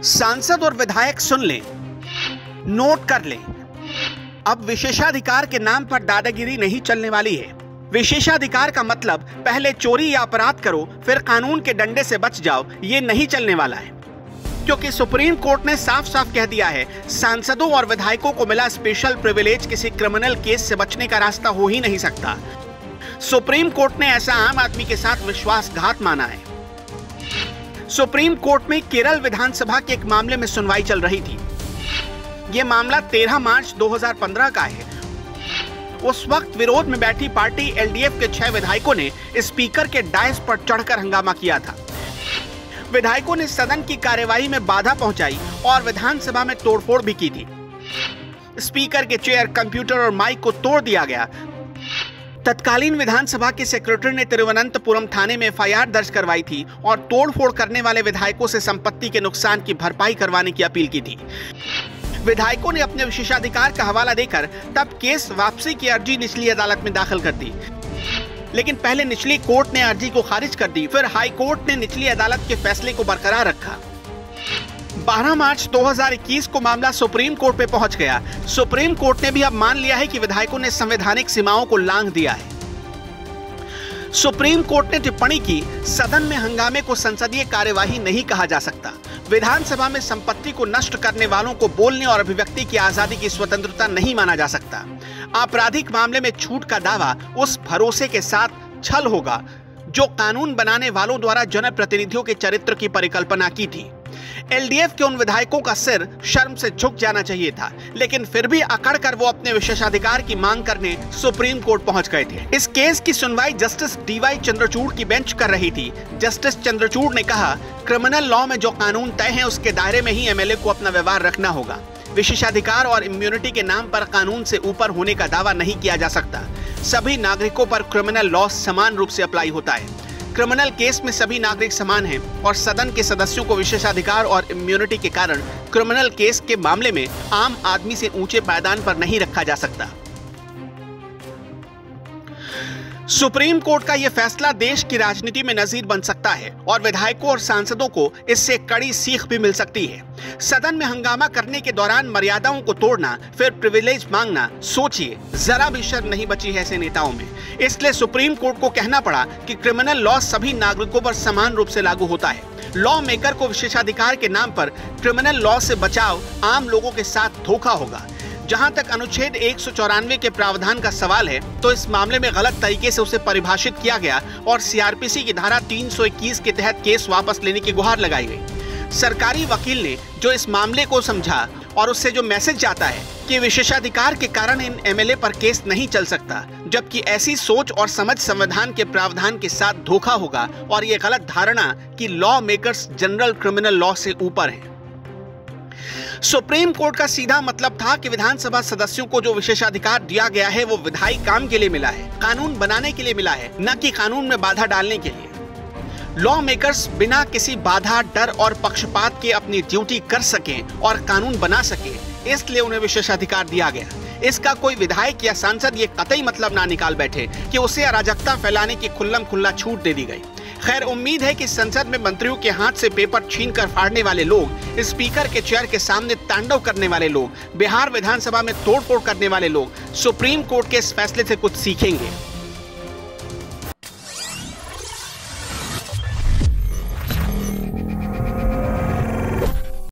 सांसद और विधायक सुन लें, नोट कर लें, अब विशेषाधिकार के नाम पर दादागिरी नहीं चलने वाली है। विशेषाधिकार का मतलब पहले चोरी या अपराध करो फिर कानून के डंडे से बच जाओ, ये नहीं चलने वाला है। क्योंकि सुप्रीम कोर्ट ने साफ साफ कह दिया है, सांसदों और विधायकों को मिला स्पेशल प्रिविलेज किसी क्रिमिनल केस से बचने का रास्ता हो ही नहीं सकता। सुप्रीम कोर्ट ने ऐसा आम आदमी के साथ विश्वासघात माना है। सुप्रीम कोर्ट में केरल विधानसभा के एक मामले में सुनवाई चल रही थी। यह मामला 13 मार्च 2015 का है। उस वक्त विरोध में बैठी पार्टी एलडीएफ के 6 विधायकों ने स्पीकर के डायस पर चढ़कर हंगामा किया था। विधायकों ने सदन की कार्यवाही में बाधा पहुंचाई और विधानसभा में तोड़फोड़ भी की थी। स्पीकर के चेयर, कंप्यूटर और माइक को तोड़ दिया गया। तत्कालीन विधानसभा के सेक्रेटरी ने तिरुवनंतपुरम थाने में एफआईआर दर्ज करवाई थी और तोड़फोड़ करने वाले विधायकों से संपत्ति के नुकसान की भरपाई करवाने की अपील की थी। विधायकों ने अपने विशेषाधिकार का हवाला देकर तब केस वापसी की अर्जी निचली अदालत में दाखिल कर दी, लेकिन पहले निचली कोर्ट ने अर्जी को खारिज कर दी, फिर हाई कोर्ट ने निचली अदालत के फैसले को बरकरार रखा। 12 मार्च 2021 को मामला सुप्रीम कोर्ट में पहुंच गया। सुप्रीम कोर्ट ने भी अब मान लिया है कि विधायकों ने संवैधानिक सीमाओं को लांघ दिया है। सुप्रीम कोर्ट ने टिप्पणी की, सदन में हंगामे को संसदीय कार्यवाही नहीं कहा जा सकता। विधानसभा में संपत्ति को नष्ट करने वालों को बोलने और अभिव्यक्ति की आजादी की स्वतंत्रता नहीं माना जा सकता। आपराधिक मामले में छूट का दावा उस भरोसे के साथ छल होगा जो कानून बनाने वालों द्वारा जनप्रतिनिधियों के चरित्र की परिकल्पना की थी। एलडीएफ के उन विधायकों का सिर शर्म से झुक जाना चाहिए था, लेकिन फिर भी अकड़कर वो अपने विशेषाधिकार की मांग करने सुप्रीम कोर्ट पहुंच गए थे। इस केस की सुनवाई जस्टिस डीवाई चंद्रचूड़ की बेंच कर रही थी। जस्टिस चंद्रचूड़ ने कहा, क्रिमिनल लॉ में जो कानून तय है उसके दायरे में ही एमएलए को अपना व्यवहार रखना होगा। विशेषाधिकार और इम्यूनिटी के नाम पर कानून से ऊपर होने का दावा नहीं किया जा सकता। सभी नागरिकों पर क्रिमिनल लॉ समान रूप से अप्लाई होता है। क्रिमिनल केस में सभी नागरिक समान हैं और सदन के सदस्यों को विशेषाधिकार और इम्यूनिटी के कारण क्रिमिनल केस के मामले में आम आदमी से ऊंचे पायदान पर नहीं रखा जा सकता। सुप्रीम कोर्ट का यह फैसला देश की राजनीति में नजीर बन सकता है और विधायकों और सांसदों को इससे कड़ी सीख भी मिल सकती है। सदन में हंगामा करने के दौरान मर्यादाओं को तोड़ना, फिर प्रिविलेज मांगना, सोचिए, जरा भी शर्म नहीं बची है ऐसे नेताओं में। इसलिए सुप्रीम कोर्ट को कहना पड़ा कि क्रिमिनल लॉ सभी नागरिकों पर समान रूप से लागू होता है। लॉ मेकर को विशेषाधिकार के नाम पर क्रिमिनल लॉ से बचाव आम लोगों के साथ धोखा होगा। जहां तक अनुच्छेद 194 के प्रावधान का सवाल है, तो इस मामले में गलत तरीके से उसे परिभाषित किया गया और सीआरपीसी की धारा 321 के तहत केस वापस लेने की गुहार लगाई गई। सरकारी वकील ने जो इस मामले को समझा और उससे जो मैसेज जाता है कि विशेषाधिकार के कारण इन एमएलए पर केस नहीं चल सकता, जबकि ऐसी सोच और समझ संविधान के प्रावधान के साथ धोखा होगा और ये गलत धारणा कि law makers general criminal law से ऊपर हैं। सुप्रीम कोर्ट का सीधा मतलब था कि विधानसभा सदस्यों को जो विशेषाधिकार दिया गया है वो विधायी काम के लिए मिला है, कानून बनाने के लिए मिला है, न कि कानून में बाधा डालने के लिए। लॉ मेकर्स बिना किसी बाधा, डर और पक्षपात के अपनी ड्यूटी कर सकें और कानून बना सकें, इसलिए उन्हें विशेषाधिकार दिया गया। इसका कोई विधायक या सांसद ये कतई मतलब ना निकाल बैठे कि उसे अराजकता फैलाने की खुल्लम खुल्ला छूट दे दी गई। खैर, उम्मीद है कि संसद में मंत्रियों के हाथ से पेपर छीनकर फाड़ने वाले लोग, स्पीकर के चेयर के सामने तांडव करने वाले लोग, बिहार विधानसभा में तोड़फोड़ करने वाले लोग सुप्रीम कोर्ट के इस फैसले से कुछ सीखेंगे।